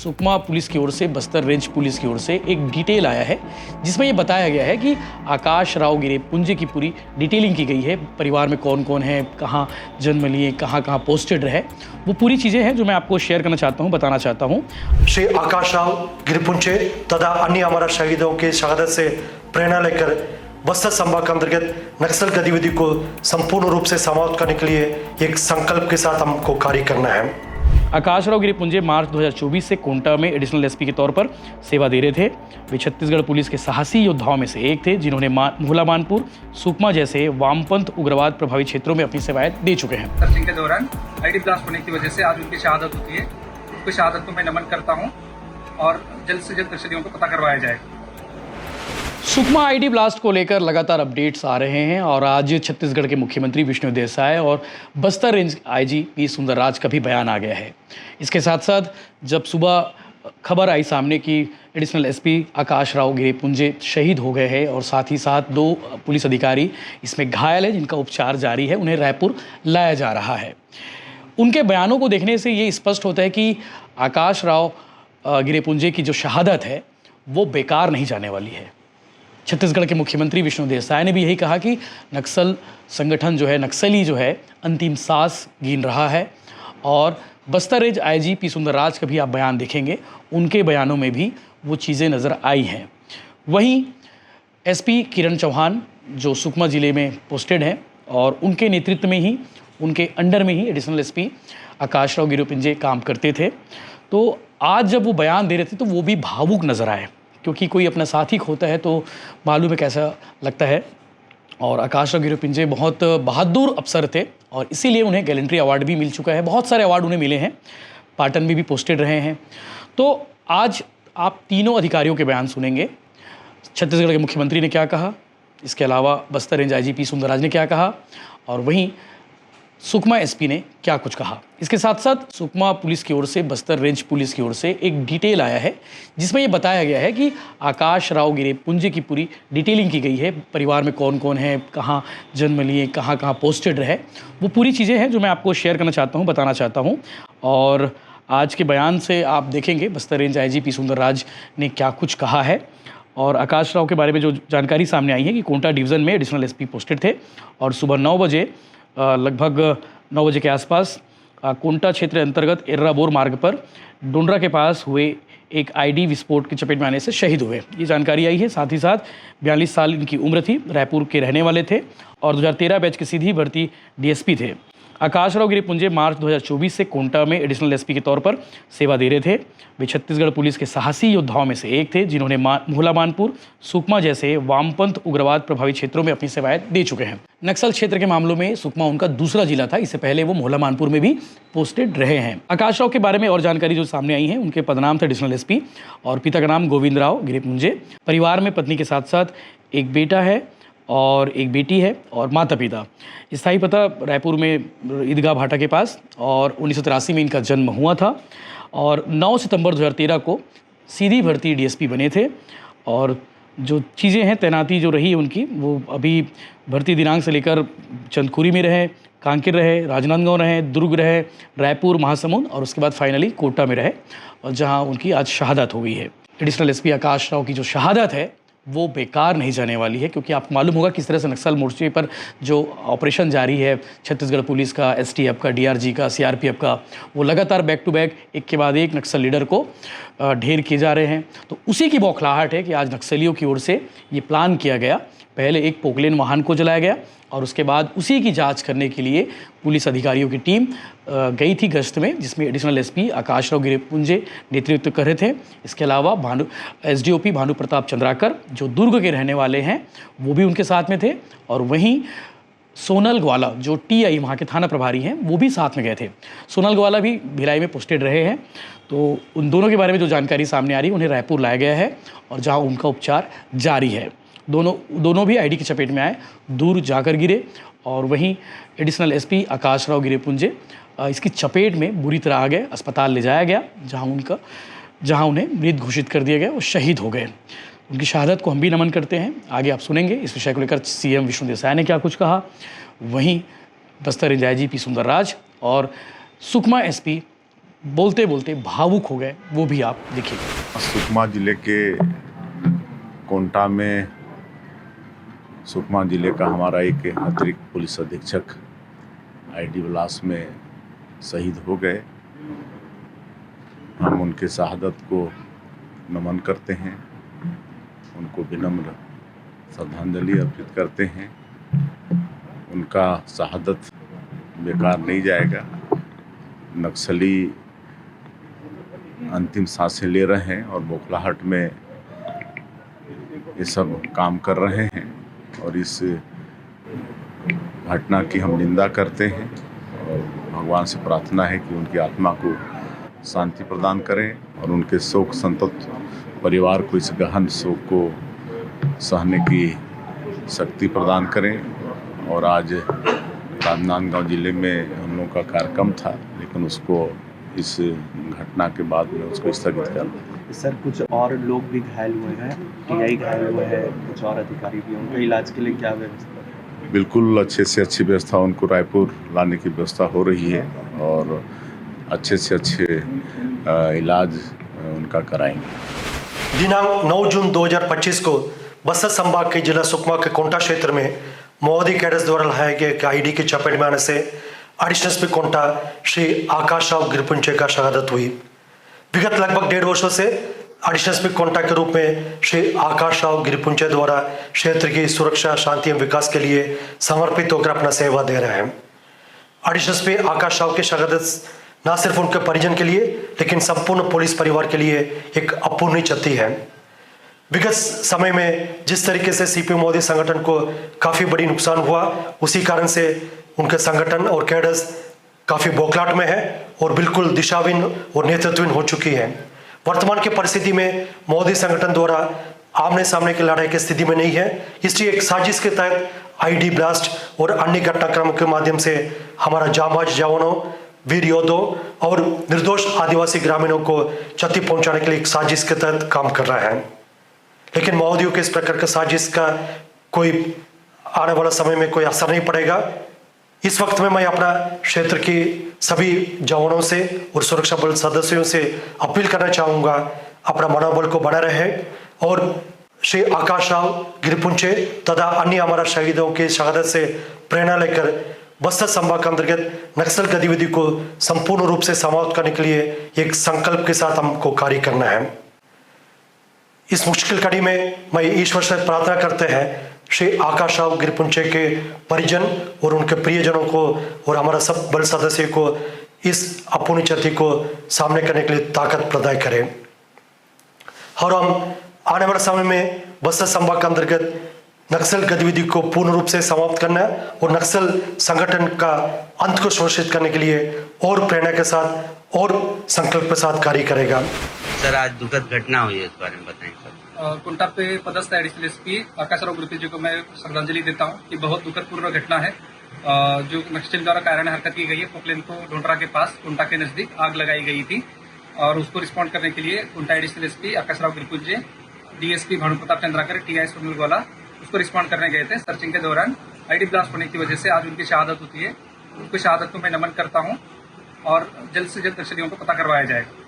Sukma police की ओर से, Bastar range police की ओर से एक डिटेल आया है जिसमें ये बताया गया है कि आकाश राव गिरे पुंजे की पूरी डिटेलिंग की गई है। परिवार में कौन कौन है, कहाँ जन्म लिए, कहाँ कहाँ पोस्टेड रहे, वो पूरी चीज़ें हैं जो मैं आपको शेयर करना चाहता हूँ, बताना चाहता हूँ। श्री आकाश राव गिरिपुंजे तथा अन्य हमारा शहीदों के शहादत से प्रेरणा लेकर बस्तर संभाग के अंतर्गत नक्सल गतिविधि को संपूर्ण रूप से समाप्त करने के लिए एक संकल्प के साथ हमको कार्य करना है। आकाश राव गिरिपुंजे मार्च 2024 से कोंटा में एडिशनल एसपी के तौर पर सेवा दे रहे थे। वे छत्तीसगढ़ पुलिस के साहसी योद्धाओं में से एक थे जिन्होंने मोहला मानपुर, सुकमा जैसे वामपंथ उग्रवाद प्रभावित क्षेत्रों में अपनी सेवाएं दे चुके हैं। सर्चिंग के दौरान आईडी ब्लास्ट होने की वजह से आज उनकी शहादत होती है। उनकी शहादत को मैं नमन करता हूँ और जल्द से जल्द नक्सलियों को पता करवाया जाए। सुकमा आईडी ब्लास्ट को लेकर लगातार अपडेट्स आ रहे हैं और आज छत्तीसगढ़ के मुख्यमंत्री विष्णु देसाई और Bastar range IG P Sundarraj का भी बयान आ गया है। इसके साथ साथ जब सुबह खबर आई सामने कि एडिशनल एसपी आकाश राव गिरिपुंजे शहीद हो गए हैं और साथ ही साथ 2 पुलिस अधिकारी इसमें घायल है जिनका उपचार जारी है, उन्हें रायपुर लाया जा रहा है। उनके बयानों को देखने से ये स्पष्ट होता है कि आकाश राव गिरिपुंजे की जो शहादत है वो बेकार नहीं जाने वाली है। छत्तीसगढ़ के मुख्यमंत्री विष्णु देसाई ने भी यही कहा कि नक्सल संगठन जो है, नक्सली जो है, अंतिम सांस गिन रहा है। और Bastar range IG P Sundarraj का भी आप बयान देखेंगे, उनके बयानों में भी वो चीज़ें नज़र आई हैं। वहीं एसपी किरण चौहान जो सुकमा ज़िले में पोस्टेड हैं और उनके नेतृत्व में ही, उनके अंडर में ही एडिशनल एसपी आकाश राव गिरिपुंजे काम करते थे। तो आज जब वो बयान दे रहे थे तो वो भी भावुक नज़र आए, क्योंकि कोई अपना साथी खोता है तो मालूम है कैसा लगता है। और आकाश राव गिरिपुंजे बहुत बहादुर अफसर थे और इसीलिए उन्हें गैलेंट्री अवार्ड भी मिल चुका है। बहुत सारे अवार्ड उन्हें मिले हैं, पाटन में भी पोस्टेड रहे हैं। तो आज आप तीनों अधिकारियों के बयान सुनेंगे। छत्तीसगढ़ के मुख्यमंत्री ने क्या कहा, इसके अलावा Bastar range IG P Sundarraj ने क्या कहा और वहीं सुकमा एसपी ने क्या कुछ कहा। इसके साथ साथ सुकमा पुलिस की ओर से, बस्तर रेंज पुलिस की ओर से एक डिटेल आया है जिसमें ये बताया गया है कि आकाश राव गिरिपुंजे की पूरी डिटेलिंग की गई है। परिवार में कौन कौन है, कहाँ जन्म लिए, कहाँ कहाँ पोस्टेड रहे, वो पूरी चीज़ें हैं जो मैं आपको शेयर करना चाहता हूँ, बताना चाहता हूँ। और आज के बयान से आप देखेंगे Bastar range IG P Sundarraj ने क्या कुछ कहा है। और आकाश राव के बारे में जो जानकारी सामने आई है कि कोंटा डिवीज़न में एडिशनल एसपी पोस्टेड थे और सुबह 9 बजे लगभग 9 बजे के आसपास कोंटा क्षेत्र अंतर्गत एर्राबोर मार्ग पर डोंडरा के पास हुए एक आईडी विस्फोट की चपेट में आने से शहीद हुए, ये जानकारी आई है। साथ ही साथ 42 साल इनकी उम्र थी, रायपुर के रहने वाले थे और 2013 बैच के सीधी भर्ती डीएसपी थे। आकाश राव गिरिपुंजे मार्च 2024 से कोंटा में एडिशनल एसपी के तौर पर सेवा दे रहे थे। वे छत्तीसगढ़ पुलिस के साहसी योद्धाओं में से एक थे जिन्होंने मोहला मानपुर, सुकमा जैसे वामपंथ उग्रवाद प्रभावित क्षेत्रों में अपनी सेवाएं दे चुके हैं। नक्सल क्षेत्र के मामलों में सुकमा उनका दूसरा जिला था, इससे पहले वो मोहला मानपुर में भी पोस्टेड रहे हैं। आकाश राव के बारे में और जानकारी जो सामने आई है, उनके पदनाम थे एडिशनल एसपी और पिता का नाम गोविंद राव गिरिपुंजे। परिवार में पत्नी के साथ साथ एक बेटा है और एक बेटी है और माता पिता। स्थायी पता रायपुर में ईदगाह भाटा के पास और 1983 में इनका जन्म हुआ था और 9 सितंबर 2013 को सीधी भर्ती डीएसपी बने थे। और जो चीज़ें हैं, तैनाती जो रही उनकी, वो अभी भर्ती दिनांक से लेकर चंदखुरी में रहे, कांकेर रहे, राजनांदगांव रहे, दुर्ग रहे, रायपुर, महासमुंद और उसके बाद फाइनली कोटा में रहे और जहाँ उनकी आज शहादत हो गई है। एडिशनल एसपी आकाश राव की जो शहादत है वो बेकार नहीं जाने वाली है, क्योंकि आपको मालूम होगा किस तरह से नक्सल मोर्चे पर जो ऑपरेशन जारी है छत्तीसगढ़ पुलिस का, एसटीएफ का, डीआरजी का, सीआरपीएफ का, वो लगातार बैक टू बैक एक के बाद एक नक्सल लीडर को ढेर किए जा रहे हैं। तो उसी की बौखलाहट है कि आज नक्सलियों की ओर से ये प्लान किया गया। पहले एक पोकलेन वाहन को जलाया गया और उसके बाद उसी की जांच करने के लिए पुलिस अधिकारियों की टीम गई थी गश्त में, जिसमें एडिशनल एसपी आकाश राव गिरिपुंजे नेतृत्व कर रहे थे। इसके अलावा एसडीओपी भानु प्रताप चंद्राकर जो दुर्ग के रहने वाले हैं वो भी उनके साथ में थे और वहीं सोनल ग्वाला जो टीआई वहाँ के थाना प्रभारी हैं वो भी साथ में गए थे। सोनल ग्वाला भी भिलाई में पोस्टेड रहे हैं। तो उन दोनों के बारे में जो जानकारी सामने आ रही है, उन्हें रायपुर लाया गया है और जहाँ उनका उपचार जारी है। दोनों भी आईडी की चपेट में आए, दूर जाकर गिरे और वहीं एडिशनल एसपी आकाश राव गिरिपुंजे इसकी चपेट में बुरी तरह आ गए। अस्पताल ले जाया गया जहां उन्हें मृत घोषित कर दिया गया, वो शहीद हो गए। उनकी शहादत को हम भी नमन करते हैं। आगे आप सुनेंगे इस विषय को लेकर सीएम विष्णु देसाई ने क्या कुछ कहा। वहीं Bastar range IG P Sundarraj और सुकमा एसपी बोलते बोलते भावुक हो गए, वो भी आप देखिए। सुकमा जिले के कोंटा में सुकमा जिले का हमारा एक अतिरिक्त पुलिस अधीक्षक आईडी ब्लास्ट में शहीद हो गए। हम उनके शहादत को नमन करते हैं, उनको विनम्र श्रद्धांजलि अर्पित करते हैं। उनका शहादत बेकार नहीं जाएगा। नक्सली अंतिम सांसें ले रहे हैं और बौखलाहट में ये सब काम कर रहे हैं और इस घटना की हम निंदा करते हैं और भगवान से प्रार्थना है कि उनकी आत्मा को शांति प्रदान करें और उनके शोक संतप्त परिवार को इस गहन शोक को सहने की शक्ति प्रदान करें। और आज राजनांदगांव जिले में हम लोगों का कार्यक्रम था, लेकिन उसको इस घटना के बाद में उसको स्थगित कर दिया। सर, कुछ और लोग भी घायल हुए हैं, टीआई घायल हुए हैं, कुछ और अधिकारी भी, उनके इलाज के लिए क्या व्यवस्था? बिल्कुल अच्छे से अच्छी व्यवस्था, उनको रायपुर लाने की व्यवस्था हो रही है और अच्छे से अच्छे इलाज उनका कराएंगे। दिनांक 9 जून 2025 को बस्तर संभाग के जिला सुकमा के कोंटा क्षेत्र में माओवादी कैडर्स द्वारा लाए गए एक आईडी की चपेट में आने से एडिशनल एसपी कोंटा श्री आकाश राव गिरपुंचे का शहादत हुई। विगत लगभग 1.5 वर्षों से एडिशनल एसपी कोंटा के रूप में श्री आकाश राव गिरपुंचे द्वारा क्षेत्र की सुरक्षा, शांति एवं विकास के लिए समर्पित होकर अपना सेवा दे रहे हैं। एडिशनल एसपी आकाश राव की शहादत न सिर्फ उनके परिजन के लिए लेकिन संपूर्ण पुलिस परिवार के लिए एक अपूर्णीय क्षति है। विगत समय में जिस तरीके से सीपीएम मोदी संगठन को काफी बड़ी नुकसान हुआ, उसी कारण से उनके संगठन और कैडर्स काफी बौखलाहट में है और बिल्कुल दिशाहीन और नेतृत्वहीन हो चुकी है। वर्तमान की परिस्थिति में मोदी संगठन द्वारा आमने सामने की लड़ाई की स्थिति में नहीं है, इसलिए एक साजिश के तहत आईडी ब्लास्ट और अन्य घटनाक्रमों के माध्यम से हमारा जांबाज जवानों, वीर योद्धों और निर्दोष आदिवासी ग्रामीणों को क्षति पहुंचाने के लिए एक साजिश के तहत काम कर रहा है। लेकिन माओवादियों के इस प्रकार का साजिश का कोई आने वाला समय में कोई असर नहीं पड़ेगा। इस वक्त में मैं अपना क्षेत्र की सभी जवानों से और सुरक्षा बल सदस्यों से अपील करना चाहूँगा, अपना मनोबल को बना रहे और श्री आकाश राव गिरपुंचे तथा अन्य हमारा शहीदों की शहादत से प्रेरणा लेकर बस्तर संभाग के अंतर्गत नक्सल गतिविधि को संपूर्ण रूप से समाप्त करने के लिए एक संकल्प के साथ हमको कार्य करना है। इस मुश्किल कड़ी में मैं ईश्वर से प्रार्थना करते हैं श्री आकाश राव गिरपुंचे के परिजन और उनके प्रियजनों को और हमारा सब बल सदस्य को इस अपूर्णीय क्षति को सामने करने के लिए ताकत प्रदान करें और हम आने वाले समय में बस्तर संभाग के अंतर्गत नक्सल गतिविधि को पूर्ण रूप से समाप्त करना और नक्सल संगठन का अंत को सुनिश्चित करने के लिए और प्रेरणा के साथ और संकल्प के साथ कार्य करेगा। सर, आज दुखद घटना हुई है, इस बारे में बताएं सर। कुंटा पे पदस्थ एडिशनल एसपी आकाश राव गिरपुंचे जी को मैं श्रद्धांजलि देता हूँ कि बहुत दुखदपूर्ण घटना है। जो नक्सली द्वारा कारण हरकत की गई है, पोकलेन को ढोंडरा के पास कुंटा के नजदीक आग लगाई गई थी और उसको रिस्पॉन्ड करने के लिए कुंटा एडिशनल एसपी आकाश राव गिरपुंचे, डीएसपी भानु प्रताप चंद्राकर, टीआई सुनील गोला उसको रिस्पॉन्ड करने गए थे। सर्चिंग के दौरान आईडी ब्लास्ट होने की वजह से आज उनकी शहादत होती है। उनकी शहादत को मैं नमन करता हूँ और जल्द से जल्द नक्सलियों को पता करवाया जाएगा।